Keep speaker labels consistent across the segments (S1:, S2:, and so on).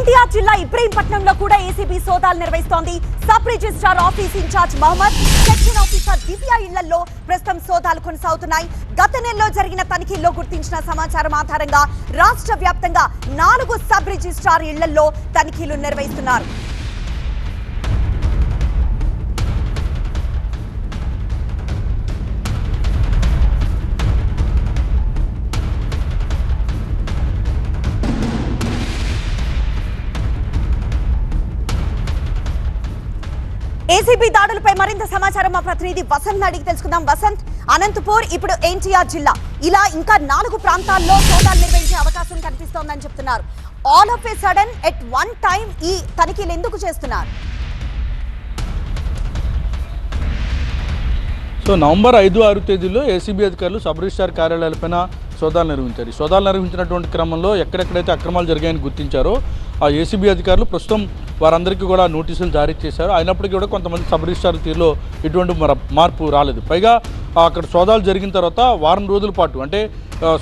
S1: ఎన్టీఆర్ జిల్లా ఇబ్రహీంపట్నంలో కూడా ఏసీబీ సోదాలు నిర్వహిస్తోంది. Sub registrar office in-charge Mohammed, section officer Divya ఇళ్లలో ప్రస్తుతం సోదాలు కొనసాగుతున్నాయి. గత నెలలో జరిగిన తనిఖీల్లో గుర్తించిన సమాచారం ఆధారంగా రాష్ట్ర వ్యాప్తంగా 4 సబ్ రిజిస్ట్రార్ ఇళ్లలో తనిఖీలు నిర్వహిస్తున్నారు. ఏసీబీ దాడులపై మరింత సమాచారం మా ప్రతినిధి వసంత్ అడిగి తెలుసుకుందాం. వసంత్, అనంతపూర్, ఇప్పుడు ఎన్టీఆర్ జిల్లా, ఇలా ఇంకా 4 ప్రాంతాల్లో సోదాలు నిర్వహించే అవకాశం కనిపిస్తోందని చెప్తున్నారు. All of A sudden at one time ఈ తనిఖీలు ఎందుకు చేస్తున్నారు?
S2: సో నవంబర్ 5-6 తేదీల్లో ఏసీబీ అధికారులు సబ్ రిజిస్ట్రార్ కార్యాలయాలపైన సోదాలు నిర్వహించారు. ఈ సోదాలు నిర్వహించినటువంటి క్రమంలో ఎక్కడెక్కడైతే అక్రమాలు జరిగాయని గుర్తించారో ఆ ఏసీబీ అధికారులు ప్రస్తుతం వారందరికీ కూడా నోటీసులు జారీ చేశారు. అయినప్పటికీ కూడా కొంతమంది సబ్ రిజిస్ట్రార్ తీరులో ఎటువంటి మార్పు రాలేదు. పైగా అక్కడ సోదాలు జరిగిన తర్వాత వారం రోజుల పాటు, అంటే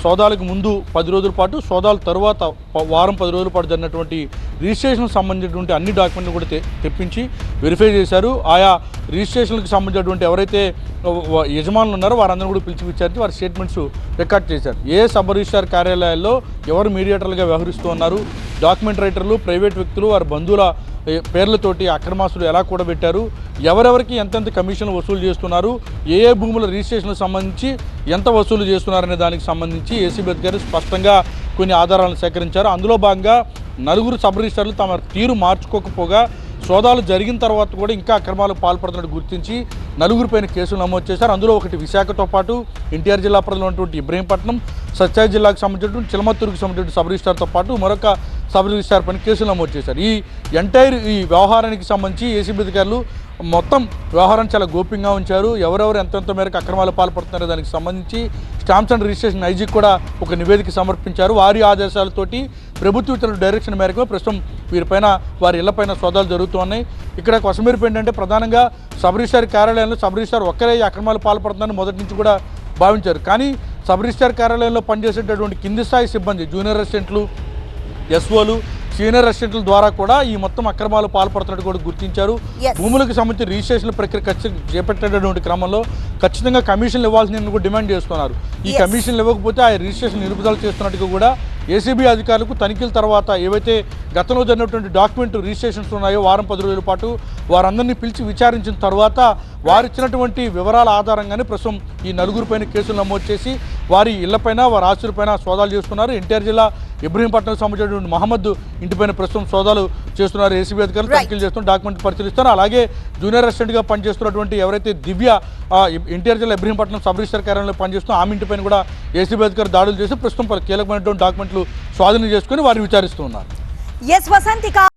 S2: సోదాలకు ముందు 10 రోజుల పాటు, సోదాల తర్వాత వారం 10 రోజుల పాటు జరిగినటువంటి రిజిస్ట్రేషన్కి సంబంధించినటువంటి అన్ని డాక్యుమెంట్లు కూడా తెప్పించి వెరిఫై చేశారు. ఆయా రిజిస్ట్రేషన్లకు సంబంధించినటువంటి ఎవరైతే యజమానులు ఉన్నారో వారందరూ కూడా పిలిచి విచారించి వారి స్టేట్మెంట్స్ రికార్డ్ చేశారు. ఏ సబ్ రిజిస్ట్రార్ కార్యాలయాల్లో ఎవరు మీడియేటర్లుగా వ్యవహరిస్తూ ఉన్నారు, డాక్యుమెంట్ రైటర్లు, ప్రైవేట్ వ్యక్తులు, వారి బంధువుల పేర్లతోటి అక్రమాస్తులు ఎలా కూడబెట్టారు, ఎవరెవరికి ఎంతెంత కమిషన్లు వసూలు చేస్తున్నారు, ఏ భూముల రిజిస్ట్రేషన్లకు సంబంధించి ఎంత వసూలు చేస్తున్నారనే దానికి సంబంధించి ఏసీబీ అధికారులు స్పష్టంగా కొన్ని ఆధారాలను సేకరించారు. అందులో భాగంగా 4 సబ్ రిజిస్ట్రార్లు తమ తీరు మార్చుకోకపోగా సోదాలు జరిగిన తర్వాత కూడా ఇంకా అక్రమాలకు పాల్పడుతున్నట్టు గుర్తించి 4 పైన కేసులు నమోదు చేశారు. అందులో ఒకటి విశాఖతో పాటు ఎన్టీఆర్ జిల్లా పరిధిలో ఉన్నటువంటి ఇబ్రహీంపట్నం, సత్యాయి జిల్లాకు సంబంధించినటువంటి చిలమత్తూరుకు సంబంధించిన సబ్ రిజిస్ట్రార్తో పాటు మరొక సబ్ రిజిస్ట్రార్ పైన కేసులు నమోదు చేశారు. ఈ వ్యవహారానికి సంబంధించి ఏసీబీ అధికారులు మొత్తం వ్యవహారం చాలా గోప్యంగా ఉంచారు. ఎవరెవరు ఎంతెంత మేరకు అక్రమాలు పాల్పడుతున్నారో దానికి సంబంధించి స్టాంప్స్ అండ్ రిజిస్ట్రేషన్ ఐజీకి కూడా ఒక నివేదిక సమర్పించారు. వారి ఆదేశాలతోటి ప్రభుత్వ ఇతరుల డైరెక్షన్ మేరకు ప్రస్తుతం వీరిపైన, వారి ఇళ్లపైన సోదాలు జరుగుతున్నాయి. ఇక్కడ కొసమేరుపు ఏంటంటే ప్రధానంగా సబ్ రిజిస్ట్రార్ కార్యాలయంలో సబ్ రిజిస్ట్రార్ ఒక్కరే అక్రమాలు పాల్పడుతున్నారని మొదటి నుంచి కూడా భావించారు. కానీ సబ్ రిజిస్ట్రార్ కార్యాలయంలో పనిచేసేటటువంటి కింది స్థాయి సిబ్బంది, జూనియర్ అసిస్టెంట్లు, ఎస్ఓలు, సీనియర్ అసిస్టెంట్ల ద్వారా కూడా ఈ మొత్తం అక్రమాలు పాల్పడుతున్నట్టు కూడా గుర్తించారు. భూములకు సంబంధించి రిజిస్ట్రేషన్ ప్రక్రియ చేపట్టేటటువంటి క్రమంలో ఖచ్చితంగా కమిషన్లు ఇవ్వాల్సిన కూడా డిమాండ్ చేస్తున్నారు. ఈ కమిషన్లు ఇవ్వకపోతే ఆ రిజిస్ట్రేషన్ నిలుపుదల చేస్తున్నట్టుగా కూడా ఏసీబీ అధికారులకు తనిఖీల తర్వాత ఏవైతే గతంలో జరిగినటువంటి డాక్యుమెంట్ రిజిస్ట్రేషన్స్ ఉన్నాయో వారం 10 రోజుల పాటు వారందరినీ పిలిచి విచారించిన తర్వాత వారిచ్చినటువంటి వివరాల ఆధారంగానే ప్రస్తుతం ఈ 4 పైన కేసులు నమోదు చేసి వారి ఇళ్లపైన, వారి ఆస్తులపైన సోదాలు చేస్తున్నారు. ఎన్టీఆర్ జిల్లా ఇబ్రహీంపట్నంకు సంబంధించినటువంటి మహమ్మద్ ఇంటిపైన ప్రస్తుతం సోదాలు చేస్తున్నారు. ఏసీబీ అధికారులు తనిఖీలు చేస్తున్నారు, డాక్యుమెంట్ పరిశీలిస్తారు. అలాగే జూనియర్ అసిస్టెంట్గా పనిచేస్తున్నటువంటి ఎవరైతే దివ్య ఎన్టీఆర్ జిల్లా ఇబ్రహీంపట్నం సబ్ రిజిస్ట్రార్ కార్యాలయంలో పనిచేస్తున్న ఆమె ఇంటిపైన కూడా ఏసీబీ అధికారులు దాడులు చేసి ప్రస్తుతం కీలకమైనటువంటి డాక్యుమెంట్లు స్వాధీనం చేసుకుని వారిని విచారిస్తూ ఉన్నారు.